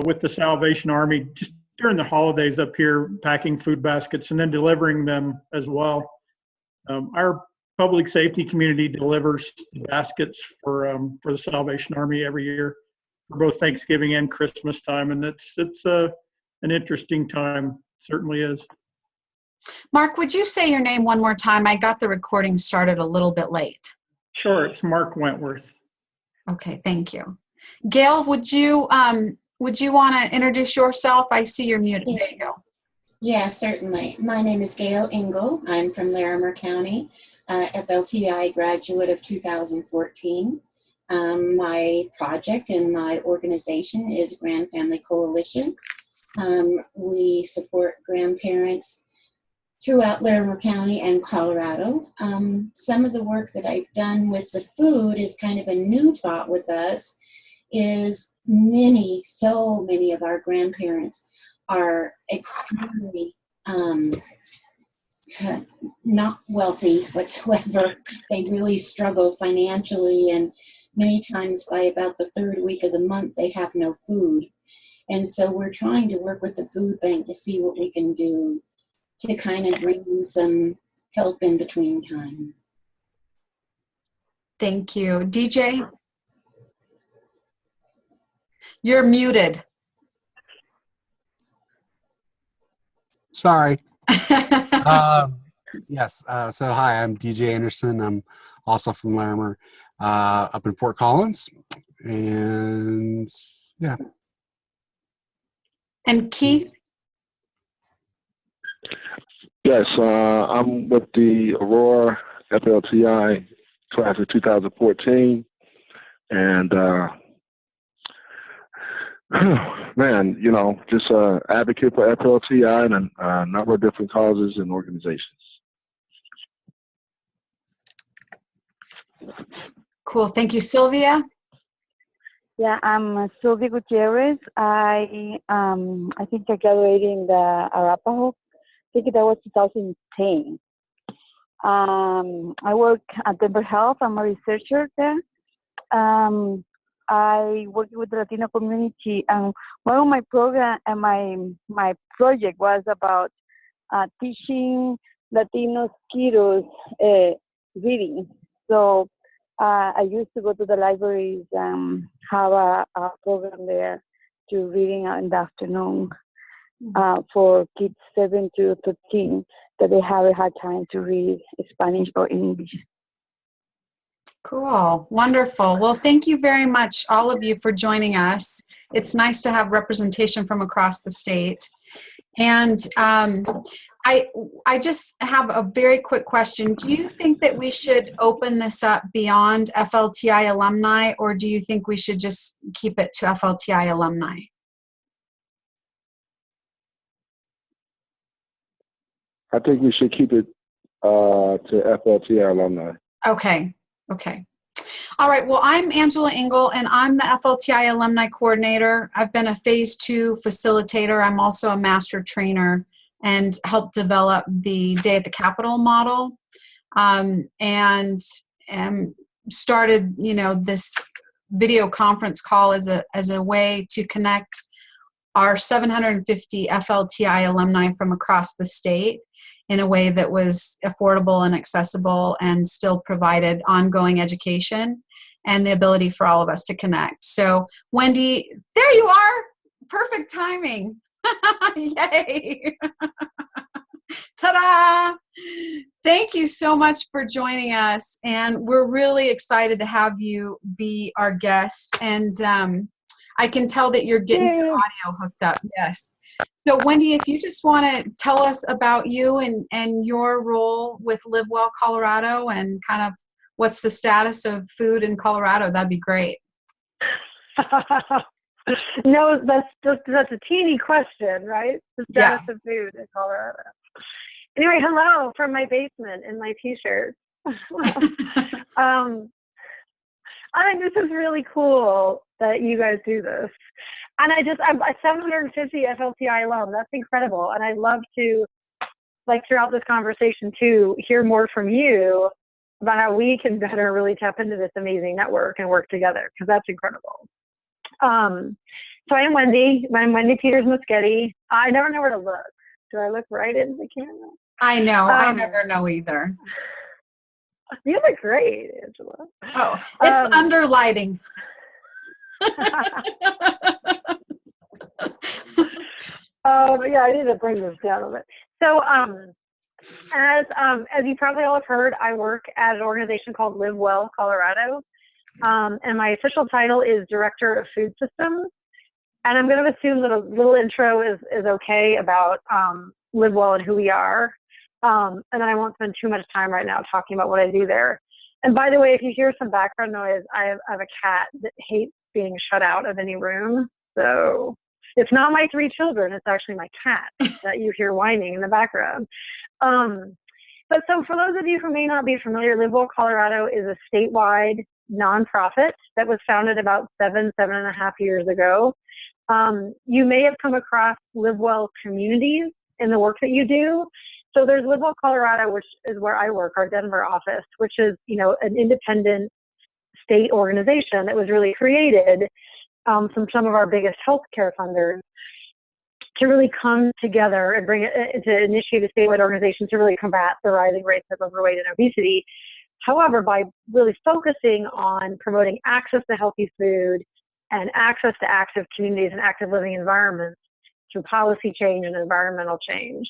with the Salvation Army just during the holidays up here, packing food baskets and then delivering them as well. Our public safety community delivers baskets for the Salvation Army every year for both Thanksgiving and Christmas time, and it's an interesting time. It certainly is. Mark, would you say your name one more time? I got the recording started a little bit late. Sure, it's Mark Wentworth. Okay, thank you. Gail, would you want to introduce yourself? I see you're muted. Yeah. There you go. Yeah, certainly. My name is Gail Engel. I'm from Larimer County, FLTI graduate of 2014. My project and my organization is Grand Family Coalition. We support grandparents throughout Larimer County and Colorado. Some of the work that I've done with the food is kind of a new thought with us, is so many of our grandparents are extremely not wealthy whatsoever. They really struggle financially, and many times by about the third week of the month, they have no food. And so we're trying to work with the food bank to see what we can do to kind of bring in some help in between time. Thank you. DJ? You're muted. Sorry. Yes. So hi, I'm DJ Anderson. I'm also from Larimer, up in Fort Collins, and yeah. And Keith? Yes, I'm with the Aurora FLTI class of 2014, and man, just advocate for FLTI and a number of different causes and organizations. Cool. Thank you. Sylvia? Yeah, I'm Sylvia Gutierrez. I think I graduated in the Arapahoe. I think that was 2010. I work at Denver Health. I'm a researcher there. I work with the Latino community, and one of my program and my project was about teaching Latino kiddos reading. So I used to go to the libraries and have a program there to reading in the afternoon for kids 7 to 13 that they have a hard time to read Spanish or English. Cool. Wonderful. Well, thank you very much, all of you, for joining us. It's nice to have representation from across the state. And I just have a very quick question. Do you think that we should open this up beyond FLTI alumni, or do you think we should just keep it to FLTI alumni? I think we should keep it to FLTI alumni. Okay. All right. Well, I'm Angela Engel, and I'm the FLTI Alumni Coordinator. I've been a Phase 2 facilitator. I'm also a master trainer and helped develop the Day at the Capitol model, and started, this video conference call as a way to connect our 750 FLTI alumni from across the state in a way that was affordable and accessible and still provided ongoing education and the ability for all of us to connect. So, Wendy, there you are. Perfect timing. Yay. Ta-da! Thank you so much for joining us. And we're really excited to have you be our guest. And I can tell that you're getting your audio hooked up. Yes. So, Wendy, if you just want to tell us about you and your role with LiveWell Colorado and kind of what's the status of food in Colorado, that'd be great. No, that's a teeny question, right? The status Yes. of food in Colorado. Anyway, hello from my basement in my t-shirt. I think this is really cool that you guys do this. And I'm a 750 FLTI alum. That's incredible. And I'd love to, throughout this conversation too, hear more from you about how we can better really tap into this amazing network and work together, because that's incredible. So I'm Wendy. I'm Wendy Peters Moschetti. I never know where to look. Do I look right into the camera? I know. I never know either. You look great, Angela. Oh, it's under lighting. Yeah, I need to bring this down a bit. So, as you probably all have heard, I work at an organization called LiveWell Colorado, and my official title is Director of Food Systems. And I'm going to assume that a little intro is okay about LiveWell and who we are, and then I won't spend too much time right now talking about what I do there. And by the way, if you hear some background noise, I have a cat that hates being shut out of any room, so it's not my 3 children, it's actually my cat that you hear whining in the background. But so for those of you who may not be familiar, LiveWell Colorado is a statewide nonprofit that was founded about 7.5 years ago. You may have come across LiveWell communities in the work that you do. So there's LiveWell Colorado, which is where I work, our Denver office, which is, an independent state organization that was really created from some of our biggest healthcare funders to really come together and bring it to initiate a statewide organization to really combat the rising rates of overweight and obesity. However, by really focusing on promoting access to healthy food and access to active communities and active living environments through policy change and environmental change.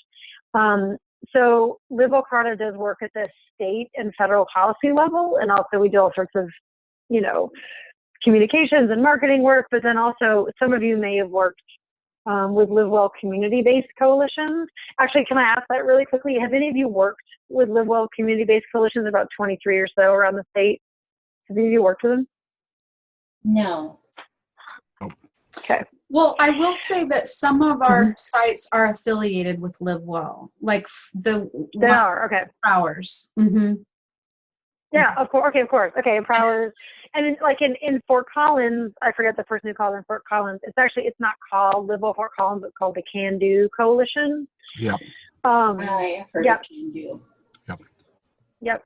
So LiveWell Colorado does work at the state and federal policy level, and also we do all sorts of, communications and marketing work, but then also some of you may have worked with LiveWell community-based coalitions. Actually, can I ask that really quickly? Have any of you worked with LiveWell community-based coalitions, about 23 or so around the state? Have any of you worked with them? No. Okay. Well, I will say that some of our sites are affiliated with LiveWell, like they are, okay. Prowers. Mm-hmm. Yeah, of course. Okay, of course. Okay, Prowers. And in Fort Collins, I forget the person who called in Fort Collins. It's not called LiveWell Fort Collins, it's called the Can Do Coalition. Yep. I have heard of Can Do. Yep.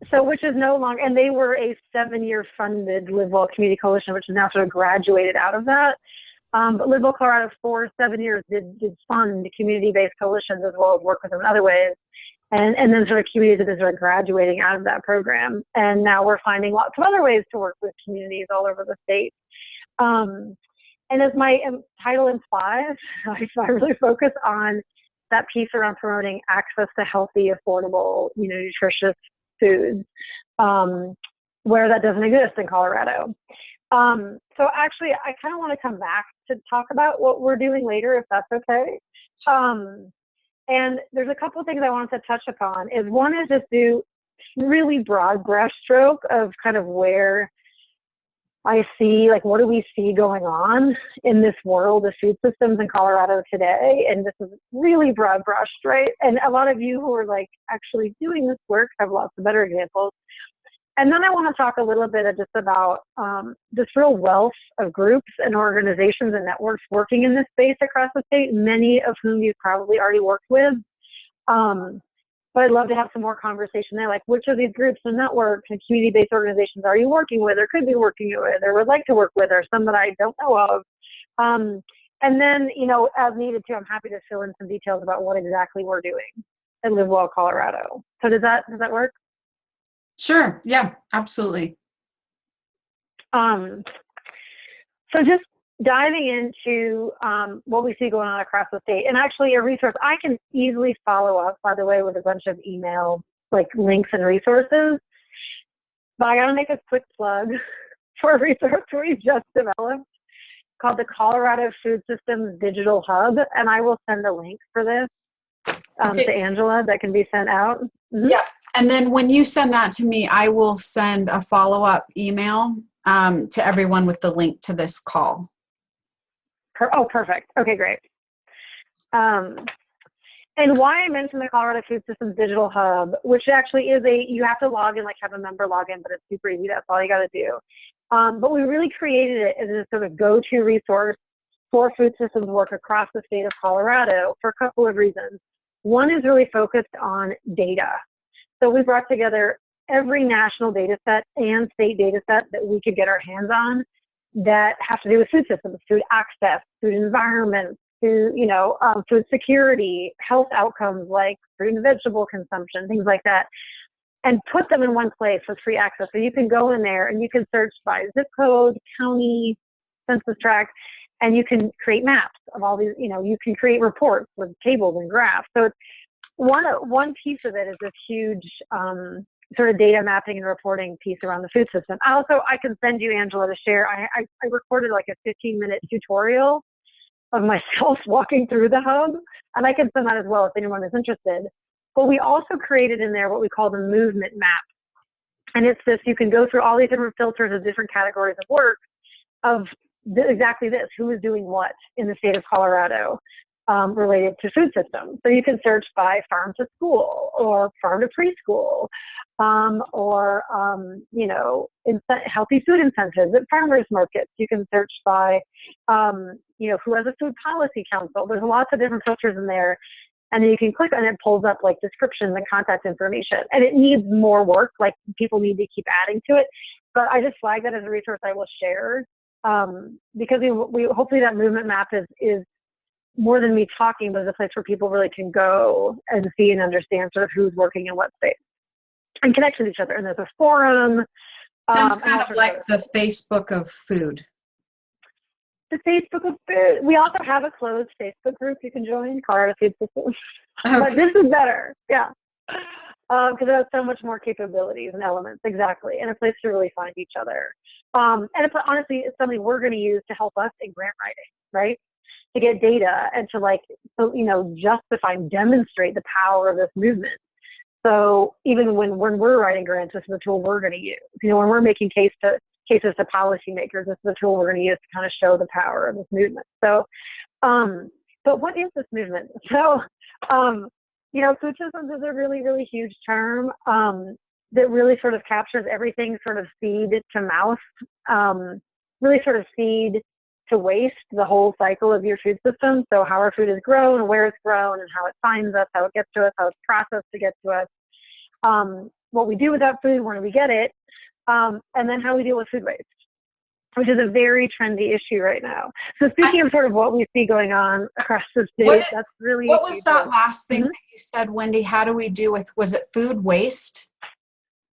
So, which is no longer, and they were a 7-year funded LiveWell Community Coalition, which is now sort of graduated out of that. But LiveWell Colorado for 7 years did fund community-based coalitions as well as work with them in other ways. And then sort of communities that are sort of graduating out of that program. And now we're finding lots of other ways to work with communities all over the state. And as my title implies, I really focus on that piece around promoting access to healthy, affordable, nutritious foods, where that doesn't exist in Colorado. So actually, I kind of want to come back to talk about what we're doing later, if that's okay. And there's a couple of things I wanted to touch upon. One is just do really broad brushstroke of kind of where I see, what do we see going on in this world of food systems in Colorado today? And this is really broad brushed, right? And a lot of you who are actually doing this work have lots of better examples. And then I want to talk a little bit just about this real wealth of groups and organizations and networks working in this space across the state, many of whom you've probably already worked with. But I'd love to have some more conversation there, which of these groups and networks and community-based organizations are you working with or could be working with or would like to work with, or some that I don't know of. And then, as needed too, I'm happy to fill in some details about what exactly we're doing at LiveWell Colorado. So does that work? Sure. Yeah, absolutely. So just diving into what we see going on across the state, and actually a resource I can easily follow up, by the way, with a bunch of email links and resources. But I got to make a quick plug for a resource we just developed called the Colorado Food Systems Digital Hub, and I will send a link for this to Angela that can be sent out. Mm-hmm. Yeah. And then when you send that to me, I will send a follow-up email to everyone with the link to this call. Oh, perfect. Okay, great. And why I mentioned the Colorado Food Systems Digital Hub, which actually is you have to log in, have a member login, but it's super easy. That's all you got to do. But we really created it as a sort of go-to resource for food systems work across the state of Colorado for a couple of reasons. One is really focused on data. So we brought together every national data set and state data set that we could get our hands on that have to do with food systems, food access, food environment, food, food security, health outcomes like fruit and vegetable consumption, things like that, and put them in one place with free access. So you can go in there and you can search by zip code, county, census tract, and you can create maps of all these, you can create reports with tables and graphs. So it's one piece of it is this huge sort of data mapping and reporting piece around the food system. I can send you, Angela, to share. I recorded like a 15-minute tutorial of myself walking through the hub, and I can send that as well if anyone is interested. But we also created in there what we call the movement map. And it's this, you can go through all these different filters of different categories of work of exactly this, who is doing what in the state of Colorado related to food systems. So you can search by farm to school or farm to preschool or healthy food incentives at farmers markets. You can search by, who has a food policy council. There's lots of different filters in there. And then you can click and it pulls up like descriptions and contact information. And it needs more work, like people need to keep adding to it. But I just flag that as a resource I will share because we hopefully that movement map is more than me talking, but it's a place where people really can go and see and understand sort of who's working in what space and connect with each other. And there's a forum. Sounds kind of like the Facebook of food. The Facebook of food. We also have a closed Facebook group you can join, Colorado Food Systems. Okay. But this is better, yeah. Because it has so much more capabilities and elements, exactly, and a place to really find each other. And honestly, it's something we're going to use to help us in grant writing, right? To get data and to justify and demonstrate the power of this movement. So even when we're writing grants, this is the tool we're going to use. When we're making cases to policymakers, this is the tool we're going to use to kind of show the power of this movement. So, but what is this movement? So, food systems is a really, really huge term that really sort of captures everything sort of seed to mouth, really sort of seed to waste, the whole cycle of your food system. So how our food is grown, where it's grown, and how it finds us, how it gets to us, how it's processed to get to us, what we do with that food, when we get it, and then how we deal with food waste, which is a very trendy issue right now. So speaking of sort of what we see going on across the state, that's really— What was that last thing that you said, Wendy? How do we deal with, was it food waste?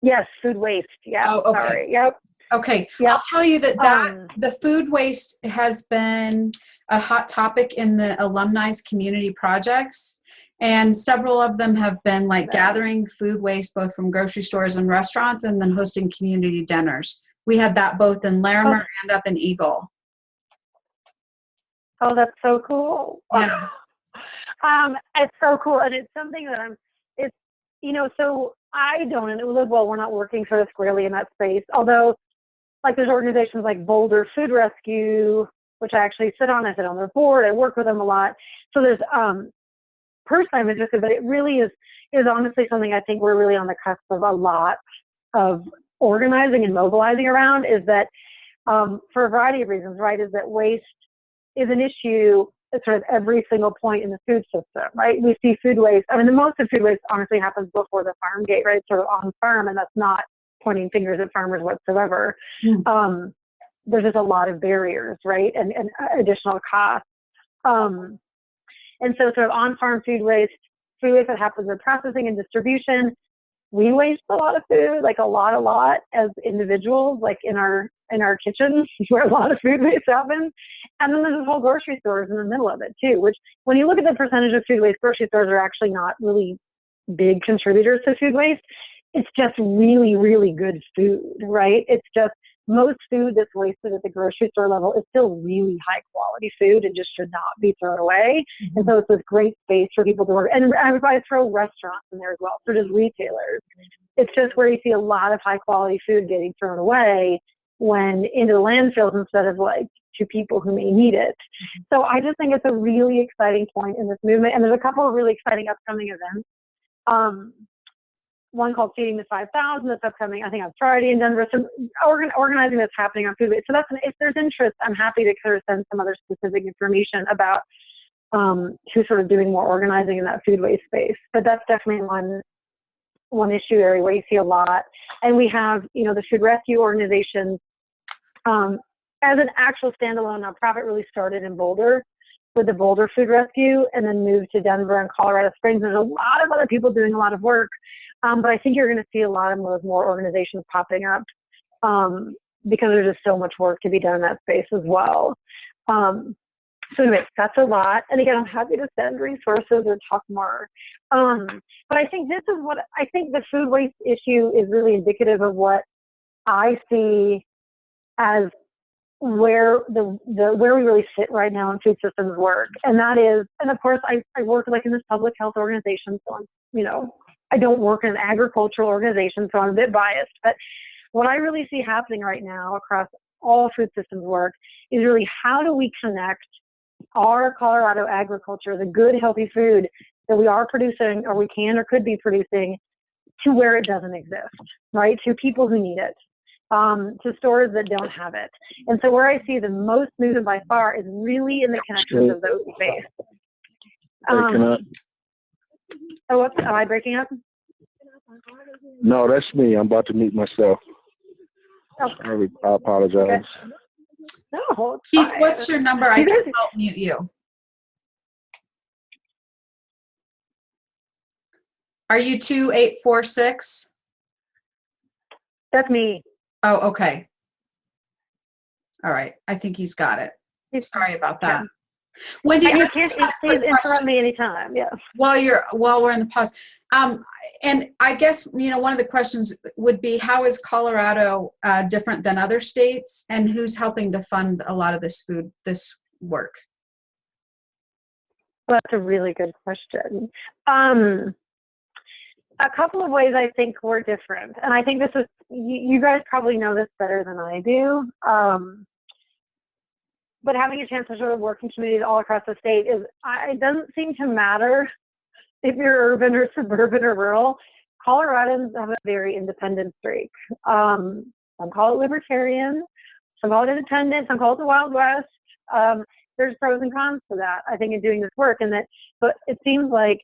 Yes, food waste. Yeah. Oh, okay. Sorry. Yep. Okay. Yep. I'll tell you that the food waste has been a hot topic in the alumni's community projects. And several of them have been like gathering food waste, both from grocery stores and restaurants, and then hosting community dinners. We had that both in Larimer and up in Eagle. Oh, that's so cool. Yeah. It's so cool. And it's something that so I don't, and LiveWell, we're not working sort of squarely in that space. Although, like, there's organizations like Boulder Food Rescue, which I actually sit on. I sit on their board. I work with them a lot. So there's, personally, I'm interested, but it really is honestly something I think we're really on the cusp of a lot of organizing and mobilizing around, is that for a variety of reasons, right, is that waste is an issue at sort of every single point in the food system, right? We see food waste. I mean, the most of food waste honestly happens before the farm gate, right? Sort of on farm, and that's not pointing fingers at farmers whatsoever. There's just a lot of barriers, right? And additional costs. And so sort of on-farm food waste that happens in processing and distribution, we waste a lot of food, like a lot as individuals, like in our kitchens where a lot of food waste happens. And then there's this whole grocery stores in the middle of it too, which when you look at the percentage of food waste, grocery stores are actually not really big contributors to food waste. It's just really, really good food, right? It's just most food that's wasted at the grocery store level is still really high quality food and just should not be thrown away. And so it's this great space for people to work. And I throw restaurants in there as well, so does retailers. It's just where you see a lot of high quality food getting thrown away when into the landfills instead of like to people who may need it. So I just think it's a really exciting point in this movement. And there's a couple of really exciting upcoming events. One called Feeding the 5,000 that's upcoming, I think, on Friday in Denver. So organizing that's happening on food waste. So if there's interest, I'm happy to sort of send some other specific information about who's sort of doing more organizing in that food waste space. But that's definitely one issue area where you see a lot. And we have, the food rescue organizations as an actual standalone nonprofit, really started in Boulder with the Boulder Food Rescue, and then moved to Denver and Colorado Springs. There's a lot of other people doing a lot of work, but I think you're going to see a lot of more organizations popping up because there's just so much work to be done in that space as well. So anyway, that's a lot. And again, I'm happy to send resources or talk more. But I think this is what I think the food waste issue is really indicative of what I see as where where we really sit right now in food systems work. And that is, and of course I work like in this public health organization, so I'm, you know, I don't work in an agricultural organization, so I'm a bit biased, but what I really see happening right now across all food systems work is really how do we connect our Colorado agriculture, the good, healthy food that we are producing or we can or could be producing, to where it doesn't exist, right? To people who need it, to stores that don't have it. And so where I see the most movement by far is really in the connections of those space. Oh, whoops, am I breaking up? No, that's me. I'm about to meet myself. Oh. I apologize. Okay. No, Keith, what's your number? I can help mute you. Are you 2846? That's me. Oh, okay. All right. I think he's got it. Sorry about that. Wendy, and you I just can't, had a please quick interrupt question. me anytime. Yeah. While we're in the pause. And I guess, you know, one of the questions would be, how is Colorado different than other states, and who's helping to fund a lot of this work? Well, that's a really good question. A couple of ways I think we're different, and I think this is, you guys probably know this better than I do, but having a chance to sort of work in communities all across the state it doesn't seem to matter if you're urban or suburban or rural. Coloradans have a very independent streak. Some call it libertarian, some call it independent, some call it the Wild West. There's pros and cons to that, I think, in doing this work. But it seems like,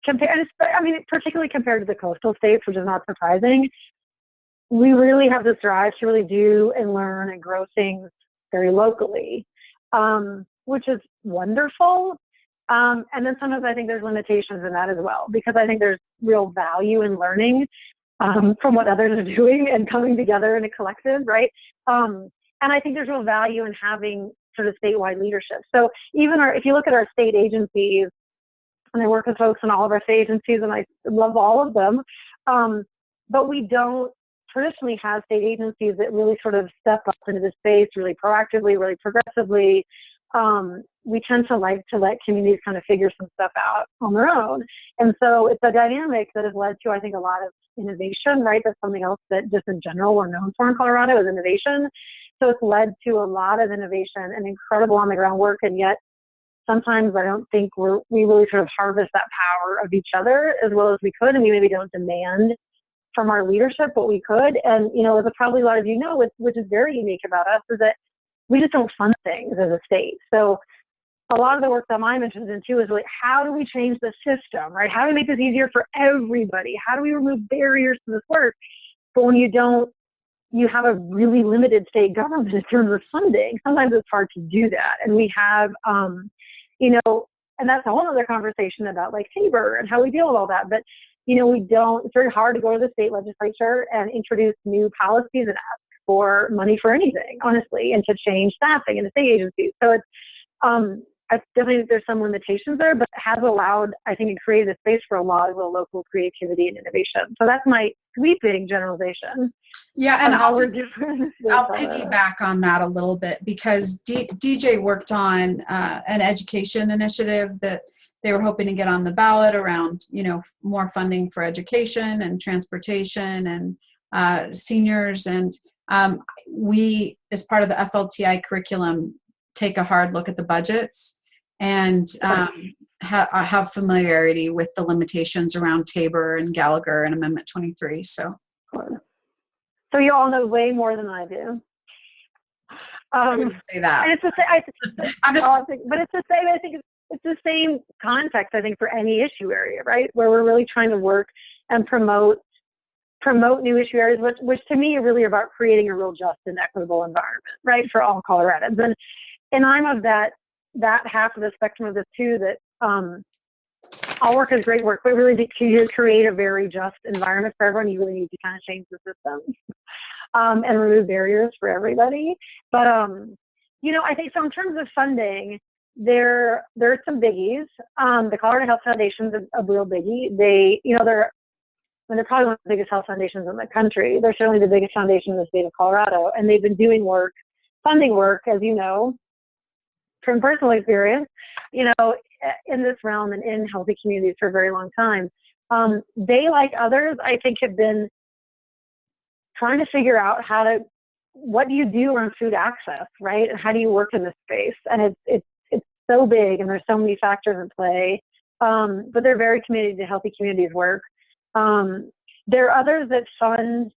particularly compared to the coastal states, which is not surprising, we really have this drive to really do and learn and grow things very locally, which is wonderful. And then sometimes I think there's limitations in that as well, because I think there's real value in learning from what others are doing and coming together in a collective, right? And I think there's real value in having sort of statewide leadership. So even if you look at our state agencies, and I work with folks in all of our state agencies, and I love all of them, but we don't traditionally have state agencies that really sort of step up into the space really proactively, really progressively. We tend to like to let communities kind of figure some stuff out on their own. And so it's a dynamic that has led to, I think, a lot of innovation, right? That's something else that just in general we're known for in Colorado, is innovation. So it's led to a lot of innovation and incredible on the ground work. And yet sometimes I don't think we really sort of harvest that power of each other as well as we could. And we maybe don't demand from our leadership what we could. And, you know, as probably a lot of you know, which is very unique about us, is that we just don't fund things as a state. So a lot of the work that I'm interested in too is like, how do we change the system, right? How do we make this easier for everybody? How do we remove barriers to this work? But when you have a really limited state government in terms of funding, sometimes it's hard to do that. And we have, you know, and that's a whole other conversation about like Tabor and how we deal with all that. But, you know, it's very hard to go to the state legislature and introduce new policies and ask for money for anything, honestly, and to change staffing in the state agencies. So it's, I definitely think there's some limitations there, but it has allowed, I think, it created a space for a lot of local creativity and innovation. So that's my sweeping generalization. Yeah, and I'll piggyback piggyback on that a little bit, because DJ worked on an education initiative that they were hoping to get on the ballot around, you know, more funding for education and transportation and seniors. And we, as part of the FLTI curriculum, take a hard look at the budgets and have familiarity with the limitations around Tabor and Gallagher and Amendment 23. So you all know way more than I do. I wouldn't say that. And it's the same. But it's the same. I think it's the same context, I think, for any issue area, right? Where we're really trying to work and promote promote new issue areas, which to me are really about creating a real just and equitable environment, right, for all Coloradans. And I'm of that half of the spectrum of this too, that all work is great work, but really to create a very just environment for everyone, you really need to kind of change the system and remove barriers for everybody. But I think so in terms of funding, there are some biggies. The Colorado Health Foundation is a real biggie. They're probably one of the biggest health foundations in the country. They're certainly the biggest foundation in the state of Colorado, and they've been doing funding work, as you know, from personal experience, in this realm and in healthy communities for a very long time. They, like others, I think, have been trying to figure out what do you do around food access, right? And how do you work in this space? And it's so big, and there's so many factors in play. But they're very committed to healthy communities work. There are others that fund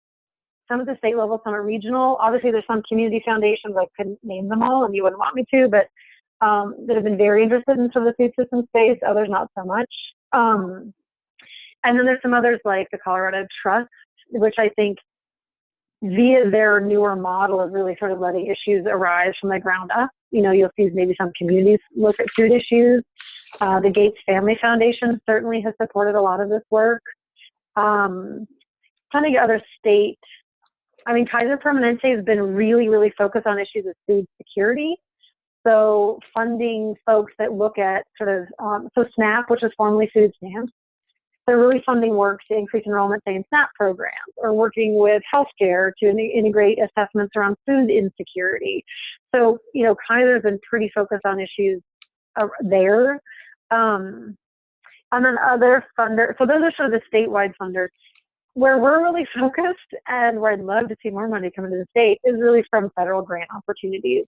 some at the state level, some at regional. Obviously, there's some community foundations, I couldn't name them all, and you wouldn't want me to, but that have been very interested in sort of the food system space, others not so much. And then there's some others like the Colorado Trust, which I think via their newer model of really sort of letting issues arise from the ground up. You'll see maybe some communities look at food issues. The Gates Family Foundation certainly has supported a lot of this work. Some of the other Kaiser Permanente has been really, really focused on issues of food security. So funding folks that look at sort of, SNAP, which is formerly food stamps, they're really funding work to increase enrollment, say, in SNAP programs, or working with healthcare to integrate assessments around food insecurity. So, Kaiser's been pretty focused on issues there. And then other funders, so those are sort of the statewide funders. Where we're really focused and where I'd love to see more money come into the state is really from federal grant opportunities.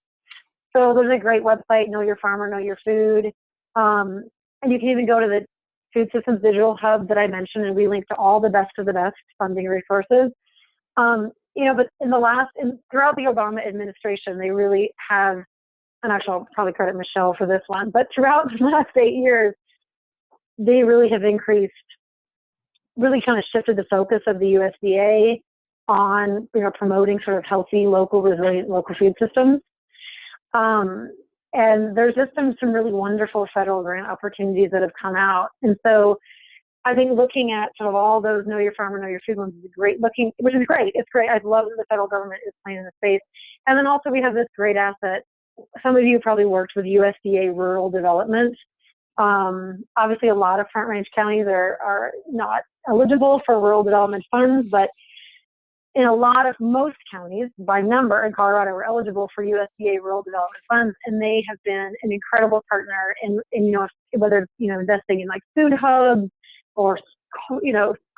So there's a great website, Know Your Farmer, Know Your Food. And you can even go to the Food Systems Digital Hub that I mentioned, and we link to all the best of the best funding resources. But throughout the Obama administration, they really have, and actually I'll probably credit Michelle for this one, but throughout the last 8 years, they really have really kind of shifted the focus of the USDA on, promoting sort of healthy, local, resilient local food systems. And there's just been some really wonderful federal grant opportunities that have come out. And so I think looking at sort of all those Know Your Farmer, Know Your Food ones is which is great. It's great. I love that the federal government is playing in the space. And then also we have this great asset. Some of you probably worked with USDA rural development. Obviously a lot of Front Range counties are not eligible for rural development funds, but in most counties by number in Colorado are eligible for USDA rural development funds, and they have been an incredible partner in whether investing in like food hubs or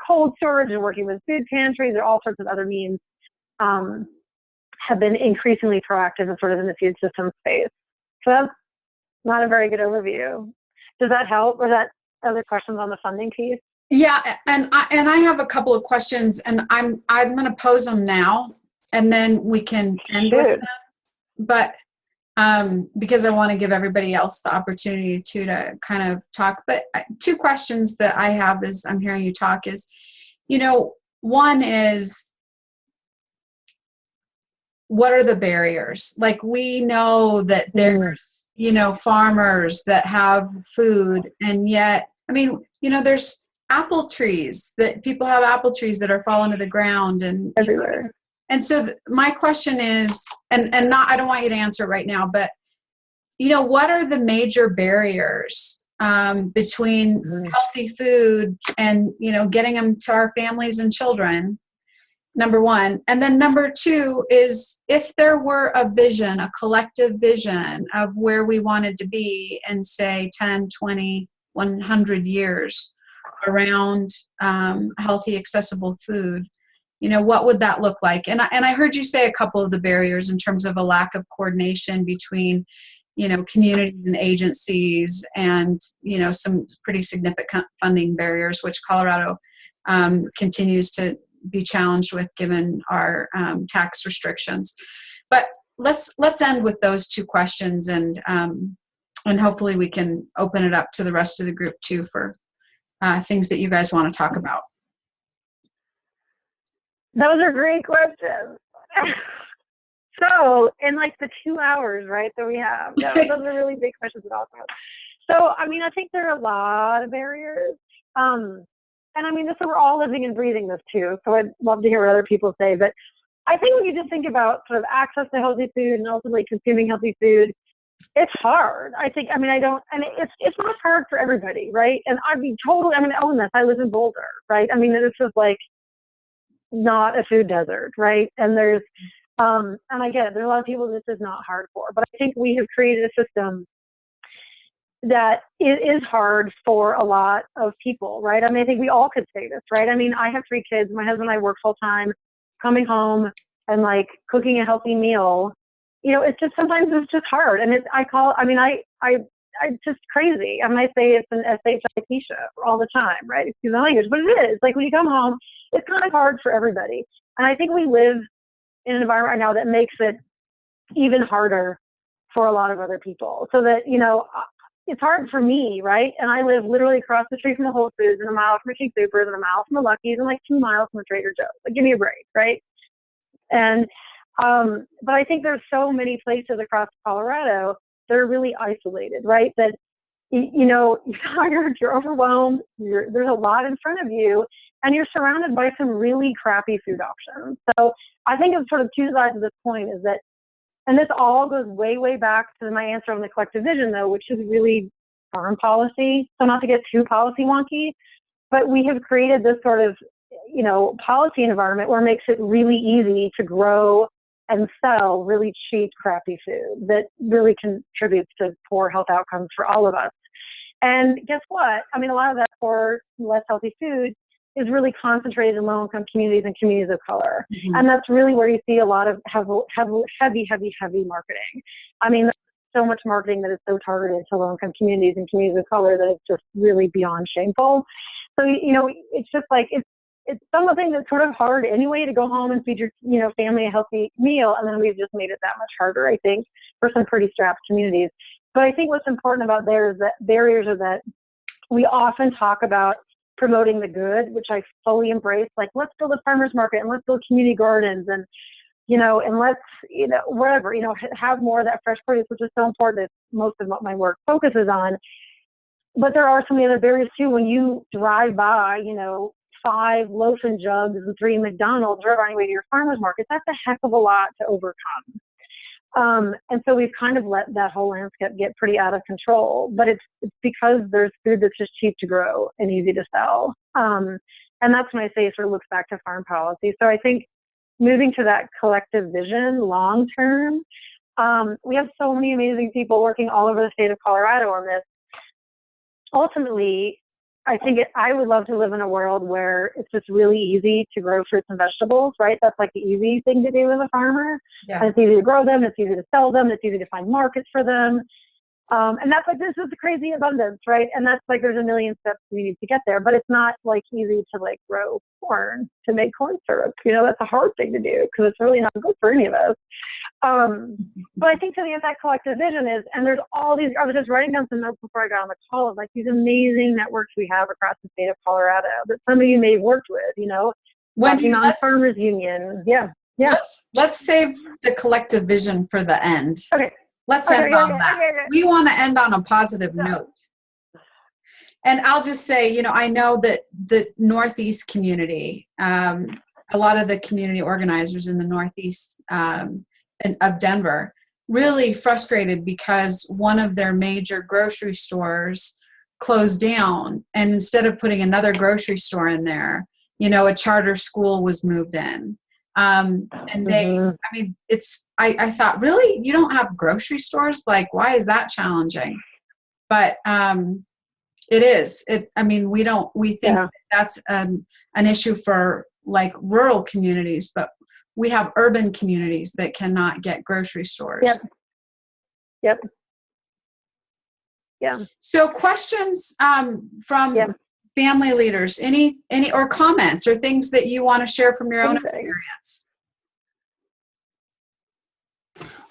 cold storage and working with food pantries or all sorts of other means, have been increasingly proactive and sort of in the food system space. So that's not a very good overview. Does that help? Or that other questions on the funding piece? Yeah, and I have a couple of questions, and I'm going to pose them now, and then we can end with them. But because I want to give everybody else the opportunity to kind of talk. But two questions that I have as I'm hearing you talk is, one is, what are the barriers? Like, we know that there's, farmers that have food, and yet, there's apple trees that people have apple trees that are falling to the ground and everywhere. And so my question is, and I don't want you to answer right now, but what are the major barriers between healthy food and getting them to our families and children? Number one. And then number two is, if there were a vision, a collective vision of where we wanted to be in, say, 10, 20, 100 years around healthy, accessible food, what would that look like? And I heard you say a couple of the barriers in terms of a lack of coordination between, communities and agencies, and, some pretty significant funding barriers, which Colorado continues to be challenged with given our tax restrictions. But let's end with those two questions, and hopefully we can open it up to the rest of the group too for things that you guys want to talk about. Those are great questions. So, in like the 2 hours, right, that we have, those are really big questions to talk about. So, I mean, I think there are a lot of barriers. And I mean, we're all living and breathing this too. So I'd love to hear what other people say. But I think when you just think about sort of access to healthy food and ultimately consuming healthy food, it's hard. I mean, it's not hard for everybody, right? And I own this. I live in Boulder, right? I mean, it's just like not a food desert, right? And and I get it. There's a lot of people this is not hard for, but I think we have created a system that it is hard for a lot of people, right? I mean, I think we all could say this, right? I mean, I have 3 kids. My husband and I work full time. Coming home and like cooking a healthy meal, it's just sometimes it's just hard. And it's just crazy. I mean, I say it's an SHIT show all the time, right? Excuse my language, but it is. Like when you come home, it's kind of hard for everybody. And I think we live in an environment right now that makes it even harder for a lot of other people. So that, it's hard for me, right? And I live literally across the street from the Whole Foods and a mile from the King Soopers and a mile from the Lucky's and like 2 miles from the Trader Joe's. Like, give me a break, right? And, but I think there's so many places across Colorado that are really isolated, right? That, you're tired, you're overwhelmed, there's a lot in front of you, and you're surrounded by some really crappy food options. So I think it's sort of 2 sides of this coin is that, and this all goes way, way back to my answer on the collective vision, though, which is really farm policy. So not to get too policy wonky, but we have created this sort of, policy environment where it makes it really easy to grow and sell really cheap, crappy food that really contributes to poor health outcomes for all of us. And guess what? I mean, a lot of that poor, less healthy food is really concentrated in low-income communities and communities of color. Mm-hmm. And that's really where you see a lot of heavy marketing. I mean, so much marketing that is so targeted to low-income communities and communities of color that it's just really beyond shameful. So, it's just like, it's something that's sort of hard anyway to go home and feed your, family a healthy meal. And then we've just made it that much harder, I think, for some pretty strapped communities. But I think what's important about there is that barriers are that we often talk about promoting the good, which I fully embrace. Like, let's build a farmer's market and let's build community gardens and, and let's, whatever, have more of that fresh produce, which is so important. That most of what my work focuses on. But there are some of the other barriers too. When you drive by, 5 loaf and jugs and 3 McDonald's right on your way to your farmer's market, that's a heck of a lot to overcome. And so we've kind of let that whole landscape get pretty out of control, but it's because there's food that's just cheap to grow and easy to sell. And that's when I say it sort of looks back to farm policy. So I think moving to that collective vision long term, we have so many amazing people working all over the state of Colorado on this. Ultimately, I think I would love to live in a world where it's just really easy to grow fruits and vegetables, right? That's like the easy thing to do as a farmer. Yeah. And it's easy to grow them, it's easy to sell them, it's easy to find markets for them. And that's like, this is the crazy abundance, right? And that's like, there's a million steps we need to get there, but it's not like easy to like grow corn, to make corn syrup. That's a hard thing to do because it's really not good for any of us. But I think to the end, that collective vision is, and there's all these, I was just writing down some notes before I got on the call of like these amazing networks we have across the state of Colorado that some of you may have worked with, Wendy, Mountain Farmers Union. Yeah. Let's save the collective vision for the end. Okay. Let's end on that. Okay. We want to end on a positive note. And I'll just say, I know that the Northeast community, a lot of the community organizers in the Northeast of Denver, really frustrated because one of their major grocery stores closed down. And instead of putting another grocery store in there, a charter school was moved in. And I thought, really, you don't have grocery stores? Like, why is that challenging? But it is. We think that's an issue for like rural communities, but we have urban communities that cannot get grocery stores. Yep. Yeah. So questions from family leaders, any or comments or things that you want to share from your own experience?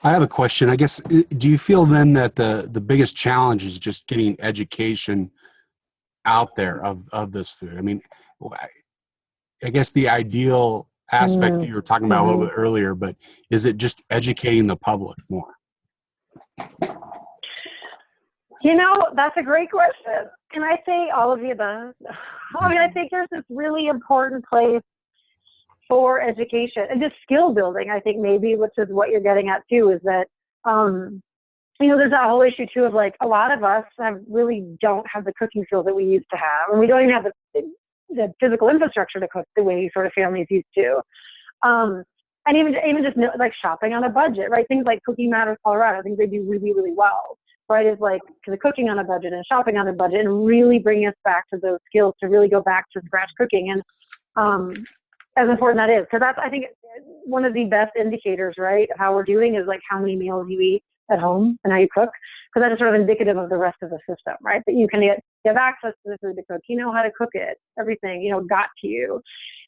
I have a question. I guess, do you feel then that the biggest challenge is just getting education out there of this food? I mean, I guess the ideal aspect that you were talking about a little bit earlier, but is it just educating the public more? You know, that's a great question. And I say all of the above. I mean, I think there's this really important place for education and just skill building, I think maybe, which is what you're getting at too, is that, you know, there's that whole issue too of like, a lot of us really don't have the cooking skills that we used to have. And we don't even have the physical infrastructure to cook the way sort of families used to. And even just like shopping on a budget, right? Things like Cooking Matters Colorado, I think they do really, really well, right? Is like the cooking on a budget and shopping on a budget and really bringing us back to those skills to really go back to scratch cooking. And as important that is, because that's, I think, one of the best indicators, right, of how we're doing is like how many meals you eat at home and how you cook, because that is sort of indicative of the rest of the system, right? That you have access to the food to cook, you know how to cook it, everything, you know, got to you.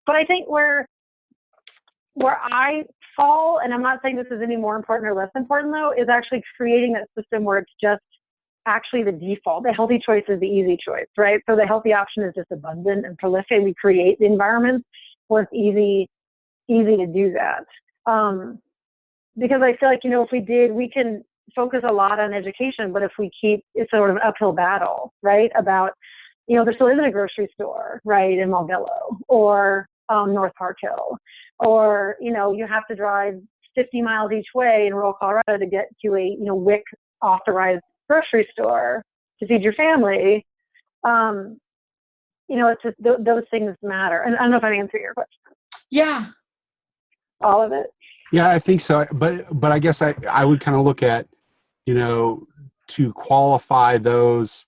But I think where I fall, and I'm not saying this is any more important or less important though, is actually creating that system where it's just actually the default. The healthy choice is the easy choice, right? So the healthy option is just abundant and prolific. We create the environments where it's easy to do that. Because I feel like, you know, if we can focus a lot on education, but if we keep, it's sort of an uphill battle, right? About, you know, there still isn't a grocery store, right, in Malvillo or North Park Hill, or, you know, you have to drive 50 miles each way in rural Colorado to get to a, you know, WIC authorized grocery store to feed your family. You know, it's just those things matter. And I don't know if I answered your question. Yeah. All of it. Yeah, I think so. But I guess I would kind of look at, you know, to qualify those,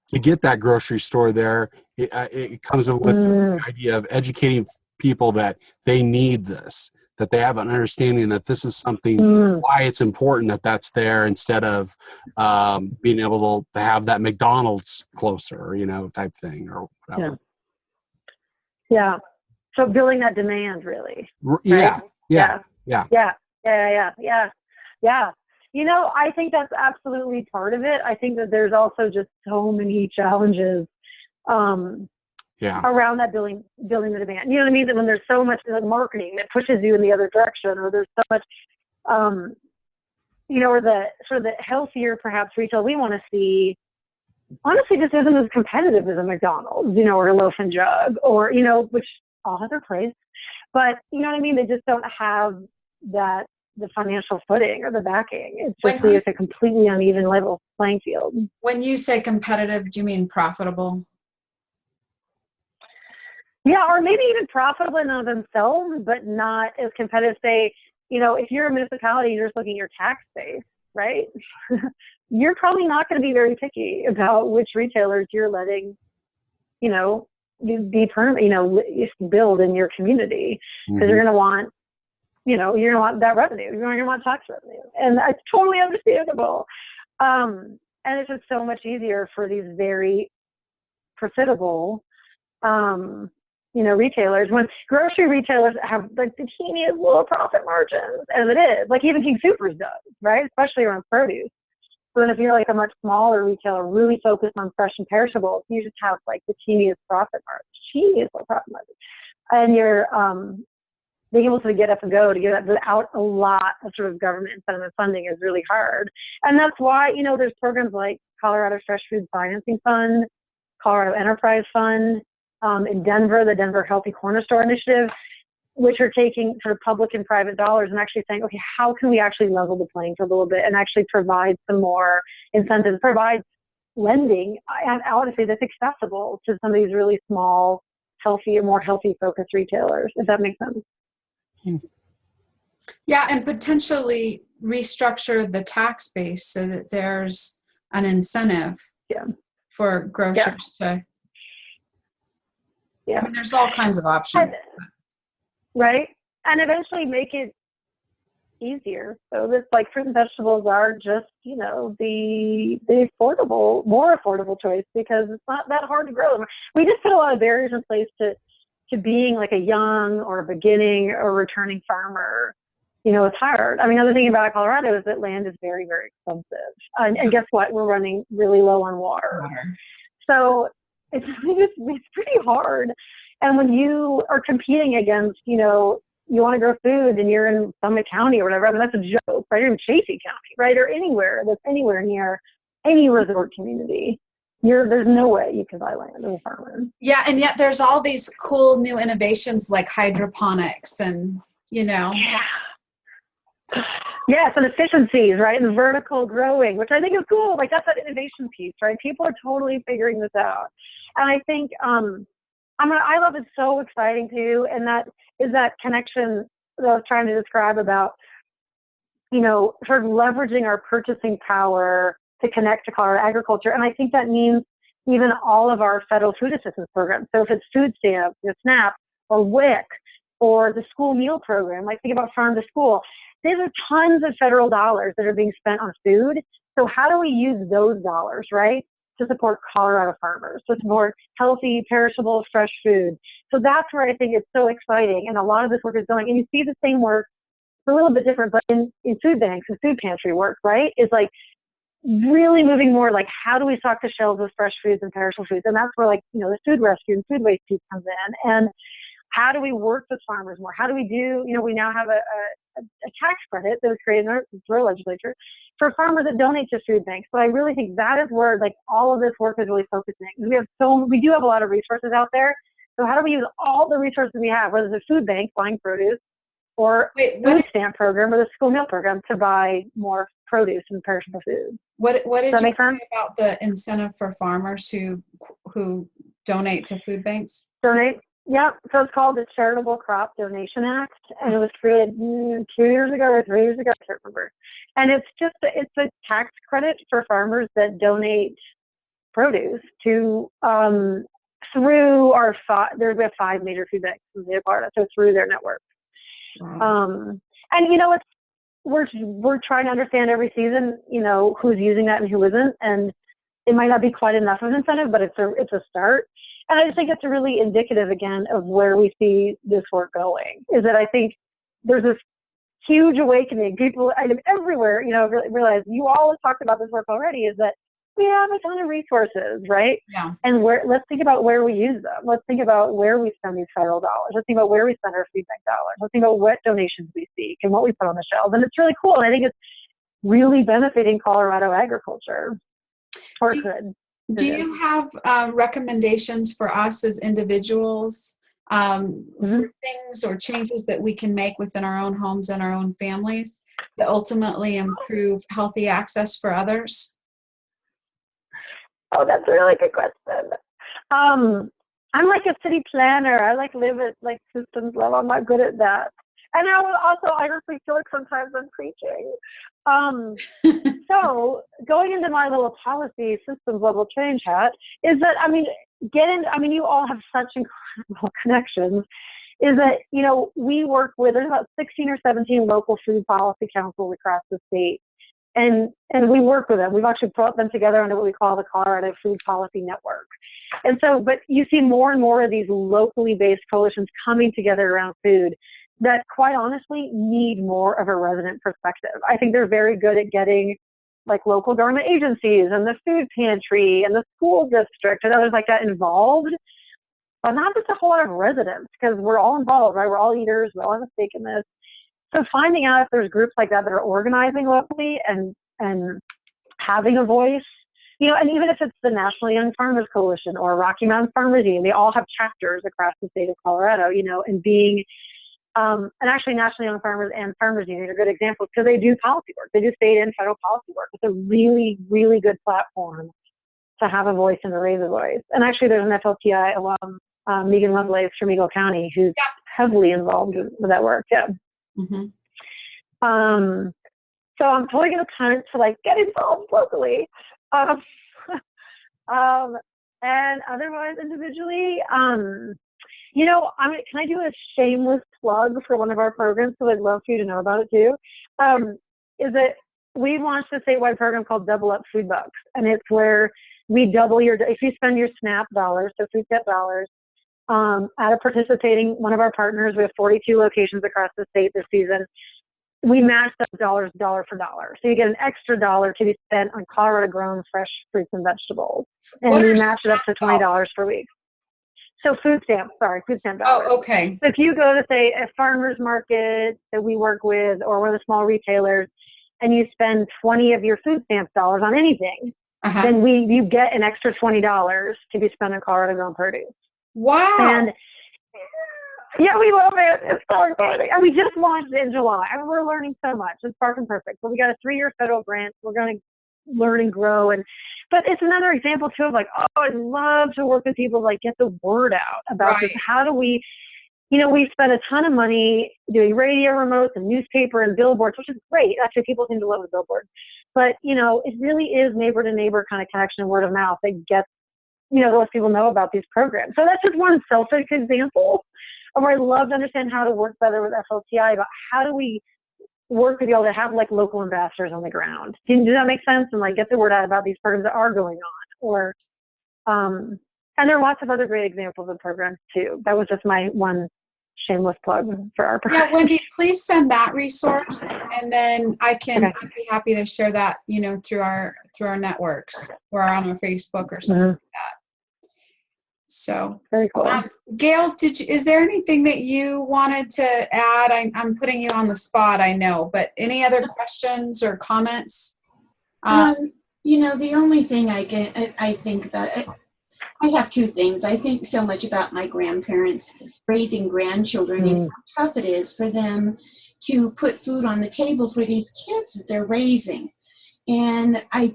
to get that grocery store there, it comes with the idea of educating people that they need this, that they have an understanding that this is something, why it's important that that's there, instead of being able to have that McDonald's closer, you know, type thing or whatever. Yeah. So building that demand, really. Yeah. Right? Yeah. You know, I think that's absolutely part of it. I think that there's also just so many challenges around that building the demand. You know what I mean? That when there's so much marketing that pushes you in the other direction, or there's so much, you know, or the sort of the healthier perhaps retail we want to see, honestly, just isn't as competitive as a McDonald's, you know, or a Loaf and Jug, or, you know, which all have their praise, but you know what I mean? They just don't have the financial footing or the backing. It's just it's a completely uneven level playing field. When you say competitive, do you mean profitable? Yeah, or maybe even profitable in and of themselves, but not as competitive. Say, you know, if you're a municipality, you're just looking at your tax base, right? You're probably not going to be very picky about which retailers you're letting, you know, be permanent, you know, build in your community, because you're going to want, you know, you're going to want that revenue. You're going to want tax revenue, and that's totally understandable. And it's just so much easier for these very profitable, you know, retailers, when grocery retailers have like the teeniest little profit margins as it is, like even King Soopers does, right? Especially around produce. So then if you're like a much smaller retailer, really focused on fresh and perishables, you just have like the teeniest profit margin, and you're being able to get up and go to get up without a lot of sort of government incentive funding is really hard. And that's why, you know, there's programs like Colorado Fresh Food Financing Fund, Colorado Enterprise Fund, in Denver, the Denver Healthy Corner Store Initiative, which are taking sort of public and private dollars and actually saying, okay, how can we actually level the playing field a little bit and actually provide some more incentives, provide lending, and honestly, that's accessible to some of these really small, healthy, or more healthy focused retailers, if that makes sense. Yeah, and potentially restructure the tax base so that there's an incentive for grocers to. I mean, there's all kinds of options. Right? And eventually make it easier. So this, like, fruit and vegetables are just, you know, the affordable, more affordable choice, because it's not that hard to grow them. We just put a lot of barriers in place to being like a young or a beginning or returning farmer. You know, it's hard. I mean, the other thing about Colorado is that land is very, very expensive. And guess what? We're running really low on water. So it's pretty hard. And when you are competing against, you know, you want to grow food and you're in Summit County or whatever, I mean, that's a joke, right? You're in Chaffee County, right? Or anywhere that's anywhere near any resort community. There's no way you can buy land as a farmer. Yeah, and yet there's all these cool new innovations like hydroponics and, you know. Yeah. Yes, and efficiencies, right? And vertical growing, which I think is cool. Like that's that innovation piece, right? People are totally figuring this out. And I think iLove is so exciting too, and that is that connection that I was trying to describe about, you know, sort of leveraging our purchasing power to connect to Colorado agriculture. And I think that means even all of our federal food assistance programs. So if it's food stamps, or SNAP, or WIC, or the school meal program, like think about farm to school, there's tons of federal dollars that are being spent on food. So how do we use those dollars, right, to support Colorado farmers, to support healthy, perishable, fresh food? So that's where I think it's so exciting. And a lot of this work is going, and you see the same work, it's a little bit different, but in food banks and food pantry work, right, is like really moving more like how do we stock the shelves with fresh foods and perishable foods? And that's where, like, you know, the food rescue and food waste piece comes in. And how do we work with farmers more? How do we do, you know, we now have a tax credit that was created in our legislature for farmers that donate to food banks. But I really think that is where, like, all of this work is really focusing. We do have a lot of resources out there. So how do we use all the resources we have, whether it's a food bank buying produce or food stamp program or the school meal program to buy more produce and perishable food? What did you say sense? about the incentive for farmers who donate to food banks? Donate. Yeah, so it's called the Charitable Crop Donation Act, and it was created 2 years ago or 3 years ago, I can't remember. And it's a tax credit for farmers that donate produce to through our we have 5 major food banks in the state of Florida, so through their network. Wow. And you know, we're trying to understand every season, you know, who's using that and who isn't, and it might not be quite enough of an incentive, but it's a start. And I just think it's really indicative, again, of where we see this work going, is that I think there's this huge awakening. People everywhere, you know, realize, you all have talked about this work already, is that we have a ton of resources, right? Yeah. And let's think about where we use them. Let's think about where we spend these federal dollars. Let's think about where we spend our food bank dollars. Let's think about what donations we seek and what we put on the shelves. And it's really cool. And I think it's really benefiting Colorado agriculture, or it could. Do you have recommendations for us as individuals for things or changes that we can make within our own homes and our own families to ultimately improve healthy access for others? Oh, that's a really good question. I'm like a city planner. I live at systems level. I'm not good at that. And I honestly feel like sometimes I'm preaching. So going into my little policy systems level change hat is that, you all have such incredible connections, is that, you know, we work with, there's about 16 or 17 local food policy councils across the state. And we work with them. We've actually brought them together under what we call the Colorado Food Policy Network. And so, but you see more and more of these locally based coalitions coming together around food that, quite honestly, need more of a resident perspective. I think they're very good at getting local government agencies and the food pantry and the school district and others like that involved, but not just a whole lot of residents, because we're all involved, right? We're all eaters, we all have a stake in this. So finding out if there's groups like that that are organizing locally and having a voice, you know, and even if it's the National Young Farmers Coalition or Rocky Mountain Farmers Union, they all have chapters across the state of Colorado, you know, and being, and actually National Young Farmers and Farmers Union are good examples because they do policy work. They do state and federal policy work. It's a really, really good platform to have a voice and to raise a voice. And actually there's an FLTI alum, Megan Lovelace from Eagle County, who's heavily involved with that work. Yeah. Mm-hmm. So I'm totally going to punt to get involved locally. And otherwise individually, you know, can I do a shameless plug for one of our programs? So I'd love for you to know about it too. Is that we launched a statewide program called Double Up Food Bucks. And it's where we double if you spend your SNAP dollars, so food stamp dollars, at a participating one of our partners. We have 42 locations across the state this season. We match those dollars dollar for dollar. So you get an extra dollar to be spent on Colorado grown fresh fruits and vegetables. And we match it up to $20 per week. So food stamp dollars. Oh, okay. So if you go to, say, a farmer's market that we work with or one of the small retailers, and you spend 20 of your food stamp dollars on anything, then you get an extra $20 to be spent on Colorado grown produce. Wow. And yeah, we love it. It's so exciting. And we just launched it in July. I mean, we're learning so much. It's far from perfect. But we got a 3-year federal grant. We're going to learn and grow. But it's another example, too, of like, oh, I'd love to work with people, like, get the word out about this. How do we, we spent a ton of money doing radio remotes and newspaper and billboards, which is great. Actually, people seem to love the billboards. But, it really is neighbor to neighbor kind of connection and word of mouth that gets, lets people know about these programs. So that's just one selfish example of where I'd love to understand how to work better with FLTI about how do we work with y'all to have like local ambassadors on the ground. Does that make sense? And like get the word out about these programs that are going on. Or, and there are lots of other great examples of programs too. That was just my one shameless plug for our program. Yeah, Wendy, please send that resource, and then I'd be happy to share that, through our networks or on our Facebook or something like that. So very cool. Gail, is there anything that you wanted to add? I'm putting you on the spot, I know, but any other questions or comments? The only thing I think about, I have two things. I think so much about my grandparents raising grandchildren and how tough it is for them to put food on the table for these kids that they're raising. And I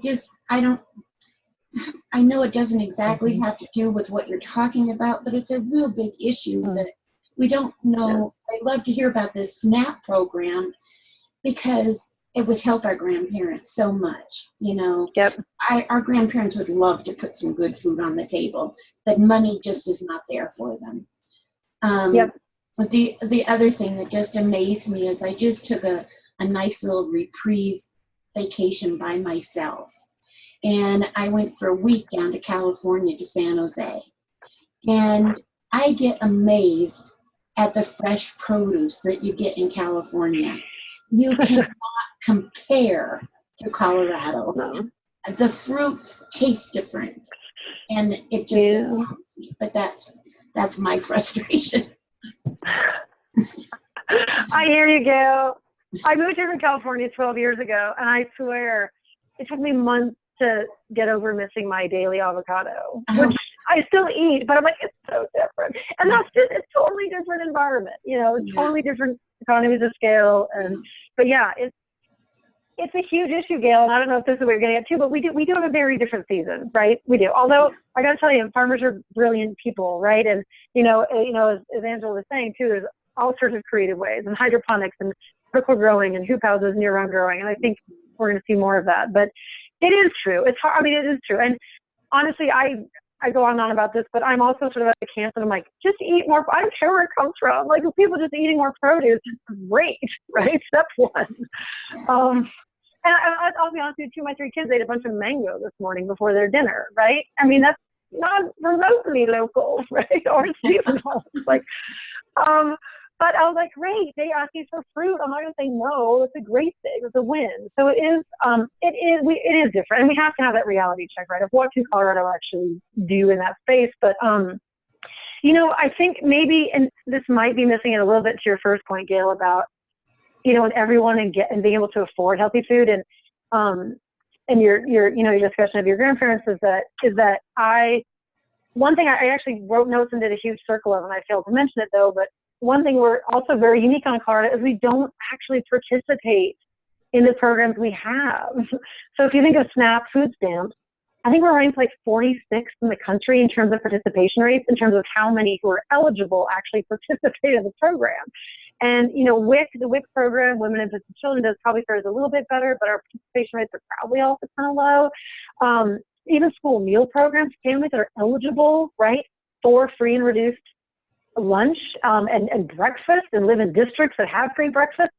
know it doesn't exactly have to do with what you're talking about, but it's a real big issue that we don't know. I'd love to hear about this SNAP program because it would help our grandparents so much. Our grandparents would love to put some good food on the table, but money just is not there for them. The other thing that just amazed me is I just took a nice little reprieve vacation by myself. And I went for a week down to California to San Jose. And I get amazed at the fresh produce that you get in California. You cannot compare to Colorado. No. The fruit tastes different. And it just astounds me. But that's my frustration. I hear you, Gail. I moved here from California 12 years ago, and I swear it took me months to get over missing my daily avocado, which I still eat, but I'm like, it's so different. And it's totally different environment, it's totally different economies of scale. But yeah, it's a huge issue, Gail, and I don't know if this is what you're getting at too, but we do have a very different season, right? We do. Although I got to tell you, farmers are brilliant people, right? And, as Angela was saying too, there's all sorts of creative ways and hydroponics and vertical growing and hoop houses and year-round growing. And I think we're going to see more of that, but it is true. It's hard. I mean, it is true. And honestly, I go on and on about this, but I'm also sort of at the camp and I'm like, just eat more. I don't care where it comes from. Like, people just eating more produce is great, right? Step one. And I'll be honest with you, 2 of my 3 kids ate a bunch of mango this morning before their dinner, right? I mean, that's not remotely local, right? Or seasonal. Like, but I was like, great, they asked me for fruit. I'm not going to say no. It's a great thing. It's a win. So it is different. And we have to have that reality check, right, of what can Colorado actually do in that space. But, I think maybe, and this might be missing it a little bit to your first point, Gail, about, with everyone and being able to afford healthy food. And your discussion of your grandparents is that one thing I actually wrote notes and did a huge circle of, and I failed to mention it though, but one thing we're also very unique on Colorado is we don't actually participate in the programs we have. So if you think of SNAP food stamps, I think we're ranked like 46th in the country in terms of participation rates, in terms of how many who are eligible actually participate in the program. And, WIC, the WIC program, Women, Infants, and Children, does probably fares a little bit better, but our participation rates are probably also kind of low. Even school meal programs, families that are eligible, right, for free and reduced lunch and breakfast and live in districts that have free breakfast.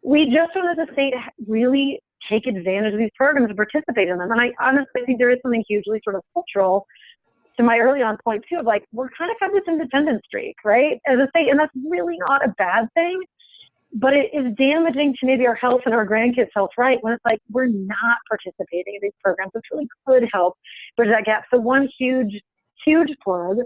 We just don't as a state really take advantage of these programs and participate in them. And I honestly think there is something hugely sort of cultural to my early on point too, of like, we're kind of got this independent streak, right, as a state, and that's really not a bad thing, but it is damaging to maybe our health and our grandkids' health, right, when it's like we're not participating in these programs, which really could help bridge that gap. So one huge plug.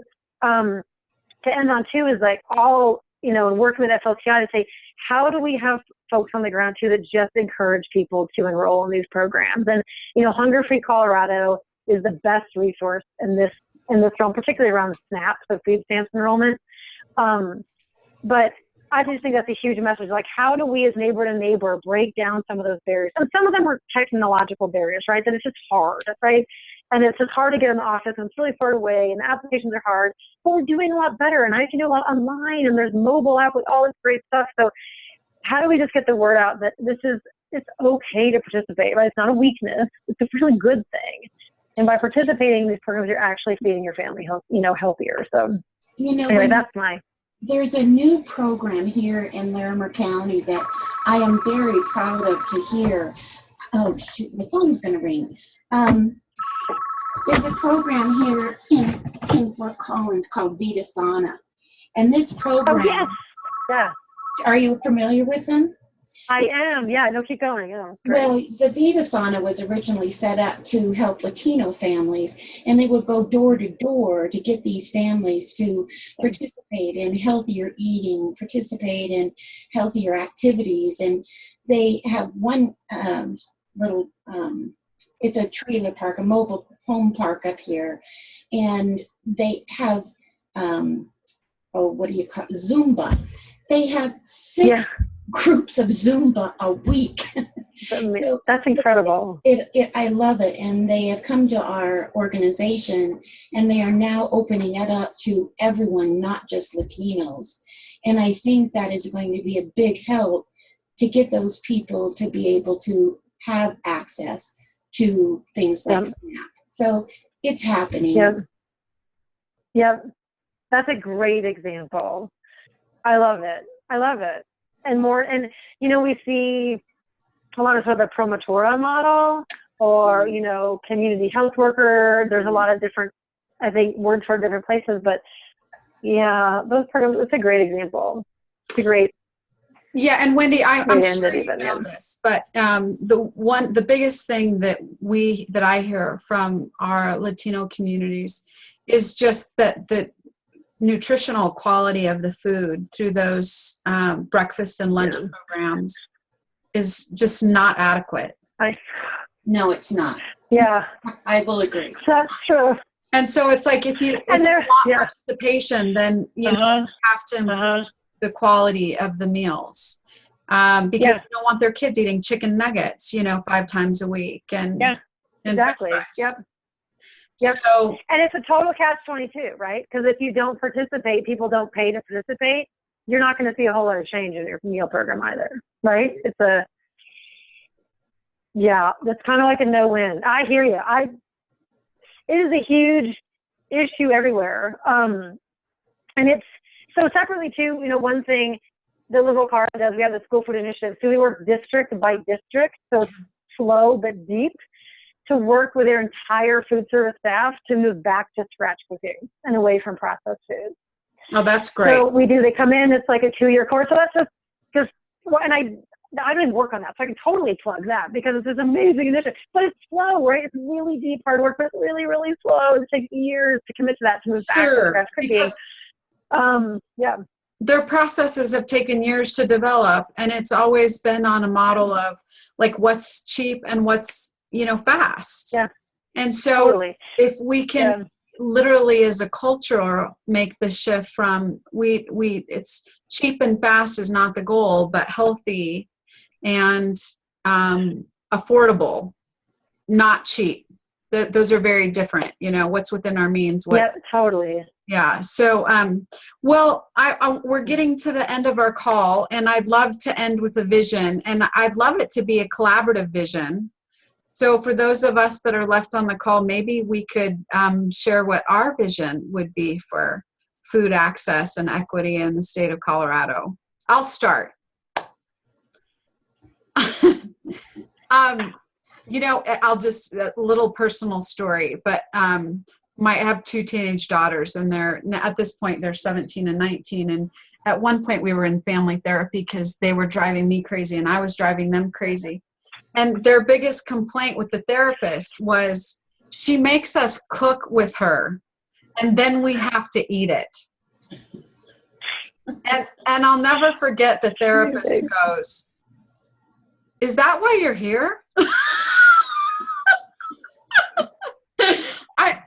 to end on too is like all, you know, and working with FLTI to say, how do we have folks on the ground too that just encourage people to enroll in these programs? And, you know, Hunger Free Colorado is the best resource in this realm, particularly around SNAP, so food stamps enrollment. But I just think that's a huge message. Like, how do we as neighbor to neighbor break down some of those barriers? And some of them are technological barriers, right? That it's just hard, right? And it's just hard to get in the office, and it's really far away, and the applications are hard. But we're doing a lot better, and I can do a lot online, and there's mobile app with all this great stuff. So how do we just get the word out that it's okay to participate, right? It's not a weakness. It's a really good thing. And by participating in these programs, you're actually feeding your family, healthier. So anyway, that's my. There's a new program here in Larimer County that I am very proud of to hear. Oh, shoot, my phone's going to ring. There's a program here in Fort Collins called Vita Sana. And this program, oh, yes. Yeah. Are you familiar with them? I am, yeah. No, keep going. Yeah, well, the Vita Sana was originally set up to help Latino families, and they would go door to door to get these families to participate in healthier eating, participate in healthier activities. And they have one little, it's a trailer park, a mobile home park up here, and they have, what do you call it? Zumba. They have 6 groups of Zumba a week. So that's incredible. I love it. And they have come to our organization, and they are now opening it up to everyone, not just Latinos. And I think that is going to be a big help to get those people to be able to have access to things like SNAP. So it's happening. Yep. That's a great example. I love it. And more, and we see a lot of sort of the promotora model, or community health worker. There's a lot of different, I think, words for different places, but yeah, those programs. It's a great example. It's a great. Yeah, and Wendy, I'm sure you know this, but the biggest thing that I hear from our Latino communities is just that the nutritional quality of the food through those breakfast and lunch programs is just not adequate. No, it's not. Yeah, I will agree. That's true. And so it's like if you want participation, then you have to improve the quality of the meals, because they don't want their kids eating chicken nuggets, 5 times a week, and exactly. Yep. So, and it's a total catch-22, right? Because if you don't participate, people don't pay to participate, you're not going to see a whole lot of change in your meal program either, right? It's kind of like a no-win. I hear you. It is a huge issue everywhere. And it's, so separately too, one thing the LiveWell Colorado does, we have the School Food Initiative, so we work district by district, so it's slow but deep, to work with their entire food service staff to move back to scratch cooking and away from processed foods. Oh, that's great. So they come in, it's like a 2-year course. So that's just, and I didn't work on that, so I can totally plug that because it's this amazing initiative. But it's slow, right? It's really deep, hard work, but it's really, really slow. It takes years to commit to that, to move back to scratch cooking. Their processes have taken years to develop, and it's always been on a model of like what's cheap and what's fast. Yeah. And so if we can literally as a culture make the shift from it's cheap and fast is not the goal, but healthy and affordable, not cheap. Those are very different, what's within our means. Totally. Yeah. So, we're getting to the end of our call, and I'd love to end with a vision, and I'd love it to be a collaborative vision. So for those of us that are left on the call, maybe we could share what our vision would be for food access and equity in the state of Colorado. I'll start. I'll just, a little personal story, but I have 2 teenage daughters, and at this point, they're 17 and 19. And at one point we were in family therapy because they were driving me crazy and I was driving them crazy. And their biggest complaint with the therapist was she makes us cook with her and then we have to eat it. And I'll never forget the therapist goes, "Is that why you're here?"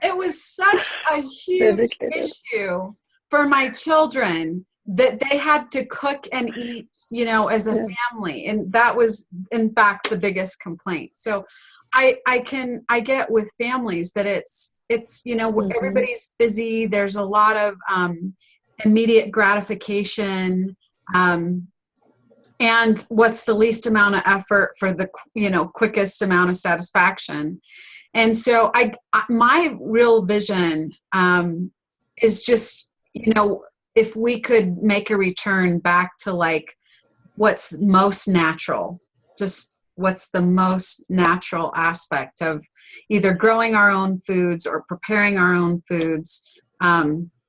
It was such a huge issue for my children that they had to cook and eat, you know, as a family. And that was, in fact, the biggest complaint. So I get with families that it's, you know, everybody's busy. There's a lot of immediate gratification. And what's the least amount of effort for the, you know, quickest amount of satisfaction. And so my real vision is just, you know, if we could make a return back to like what's most natural, just what's the most natural aspect of either growing our own foods or preparing our own foods.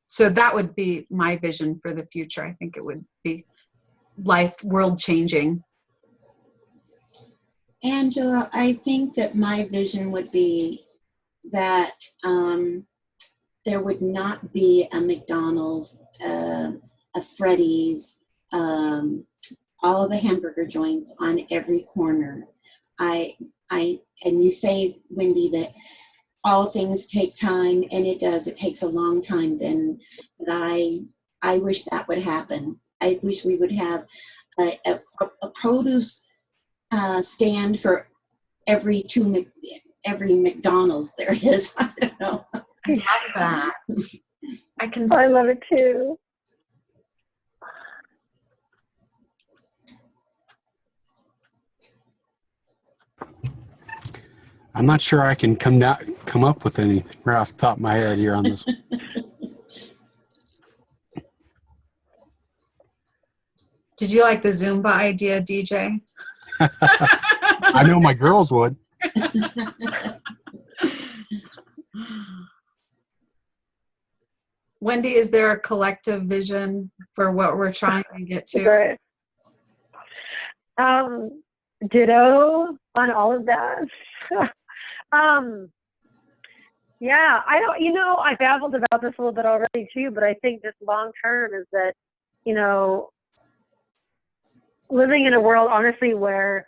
So that would be my vision for the future. I think it would be world changing. Angela, I think that my vision would be that there would not be a McDonald's, a Freddy's, all of the hamburger joints on every corner. And you say, Wendy, that all things take time, and it does. It takes a long time, Ben. But I wish that would happen. I wish we would have a produce stand for every McDonald's there is. I don't know. I love that. I love it too. I'm not sure I can come up with anything right off the top of my head here on this one. Did you like the Zumba idea, DJ? I know my girls would. Wendy, is there a collective vision for what we're trying to get to? Great. Ditto on all of that. Yeah, I don't, you know, I babbled about this a little bit already too, but I think just long term is that, you know, living in a world, honestly, where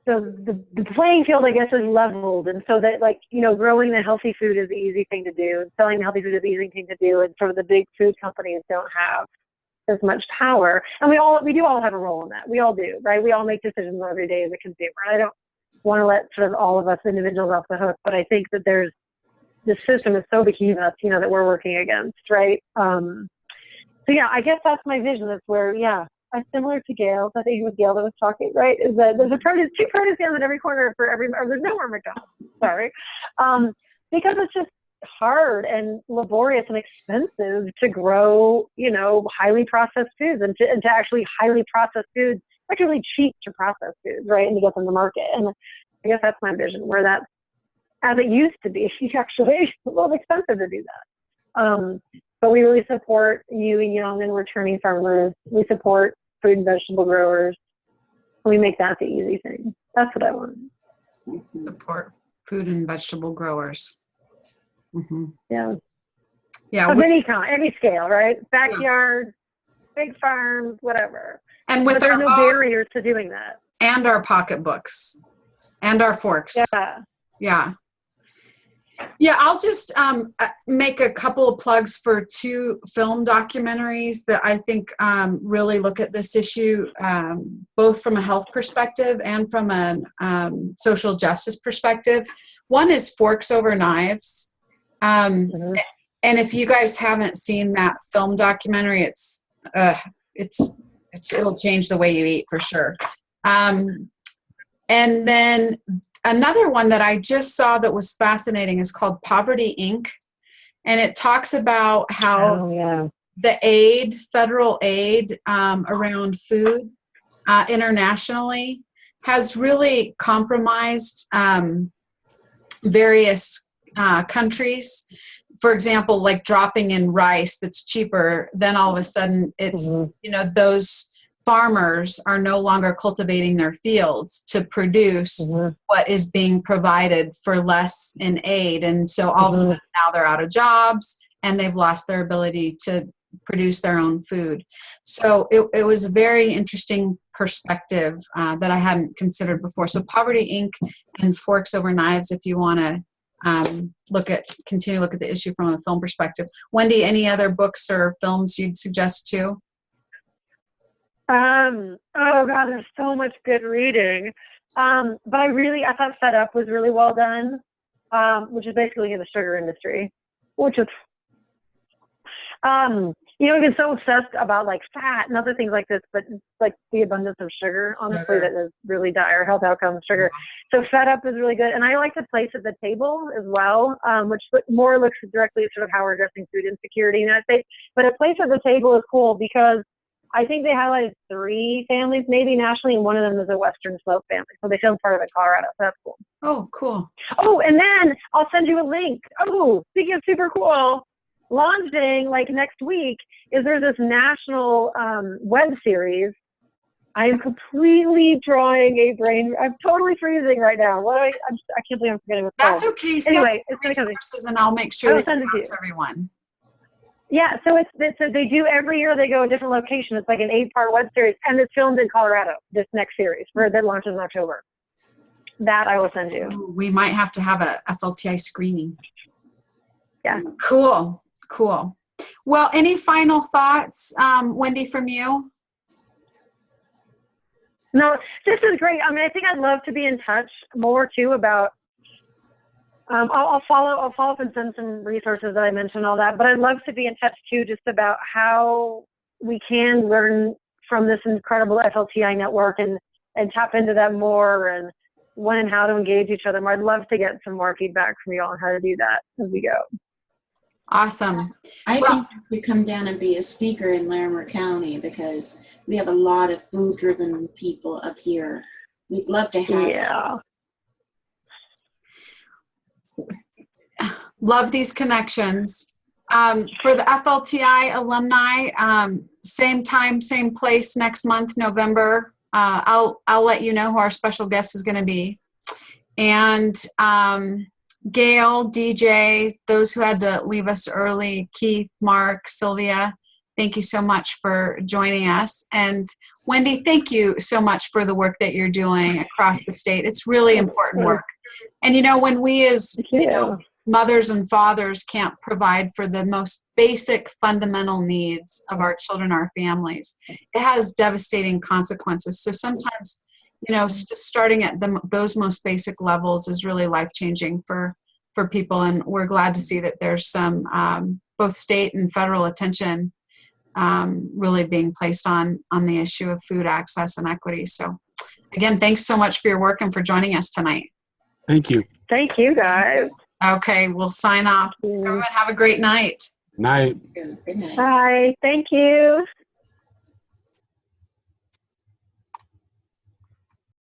the playing field, I guess, is leveled. And so that, like, you know, growing the healthy food is the easy thing to do, and selling the healthy food is the easy thing to do. And sort of the big food companies don't have as much power. And we do all have a role in that. We all do, right? We all make decisions every day as a consumer. And I don't want to let sort of all of us individuals off the hook, but I think that this system is so behemoth, you know, that we're working against, right? So yeah, I guess that's my vision. That's where, yeah, I'm similar to Gail. I think it was Gail that was talking, right? Is that there's two produce stands at every corner or there's nowhere McDonald's. Sorry, because it's just hard and laborious and expensive to grow, you know, highly processed foods and to actually highly processed foods. It's actually really cheap to process foods, right, and to get them to market. And I guess that's my vision, where that's, as it used to be, actually a little expensive to do that. But we really support young and returning farmers. We support fruit and vegetable growers. We make that the easy thing. That's what I want. Support food and vegetable growers. Mm-hmm. Yeah. Yeah. Of any kind, any scale, right? Backyard, big farms, whatever. And with there's our no barriers to doing that. And our pocketbooks and our forks. Yeah. Yeah. Yeah, I'll just make a couple of plugs for 2 film documentaries that I think really look at this issue, both from a health perspective and from a social justice perspective. One is Forks Over Knives. And if you guys haven't seen that film documentary, it'll change the way you eat for sure. And then another one that I just saw that was fascinating is called Poverty Inc. And it talks about how the federal aid around food internationally has really compromised various countries. For example, like dropping in rice that's cheaper, then all of a sudden it's, you know, those farmers are no longer cultivating their fields to produce what is being provided for less in aid. And so all of a sudden now they're out of jobs and they've lost their ability to produce their own food. So it was a very interesting perspective that I hadn't considered before. So Poverty Inc. and Forks Over Knives, if you want to continue to look at the issue from a film perspective. Wendy, any other books or films you'd suggest too? Oh God, there's so much good reading. But I thought Fed Up was really well done, which is basically in the sugar industry, which is, we've been so obsessed about like fat and other things like this, but it's like the abundance of sugar, honestly, that is really dire health outcomes, sugar. So Fed Up is really good. And I like The Place at the Table as well, which more looks directly at sort of how we're addressing food insecurity in the United States. But A Place at the Table is cool because I think they highlighted 3 families, maybe nationally, and one of them is a Western Slope family. So they filmed part of it in Colorado. So that's cool. Oh, cool. Oh, and then I'll send you a link. Oh, speaking of super cool, launching like next week there's this national web series. I am completely drawing a brain. I'm totally freezing right now. I can't believe I'm forgetting what's called. That's okay. Anyway, it's resources, and I'll make sure I'll that send you it to to everyone. Yeah, so they do every year. They go a different location. It's like an 8-part web series, and it's filmed in Colorado. This next series, that launches in October. That I will send you. We might have to have a FLTI screening. Yeah. Cool. Well, any final thoughts, Wendy, from you? No, this is great. I mean, I think I'd love to be in touch more too about. I'll follow up and send some resources that I mentioned, all that. But I'd love to be in touch too, just about how we can learn from this incredible FLTI network and tap into that more, and when and how to engage each other more. I'd love to get some more feedback from you all on how to do that as we go. Awesome. I think you come down and be a speaker in Larimer County because we have a lot of food-driven people up here. We'd love to have. Yeah. Love these connections. For the FLTI alumni, same time, same place next month, November. I'll let you know who our special guest is going to be. And Gail, DJ, those who had to leave us early, Keith, Mark, Sylvia, thank you so much for joining us. And Wendy, thank you so much for the work that you're doing across the state. It's really important work. And when we as mothers and fathers can't provide for the most basic fundamental needs of our children, our families, it has devastating consequences. So sometimes, just starting at those most basic levels is really life-changing for people. And we're glad to see that there's some both state and federal attention really being placed on the issue of food access and equity. So again, thanks so much for your work and for joining us tonight. Thank you. Thank you, guys. Okay, we'll sign off. Everyone have a great night. Night. Good night. Bye. Thank you.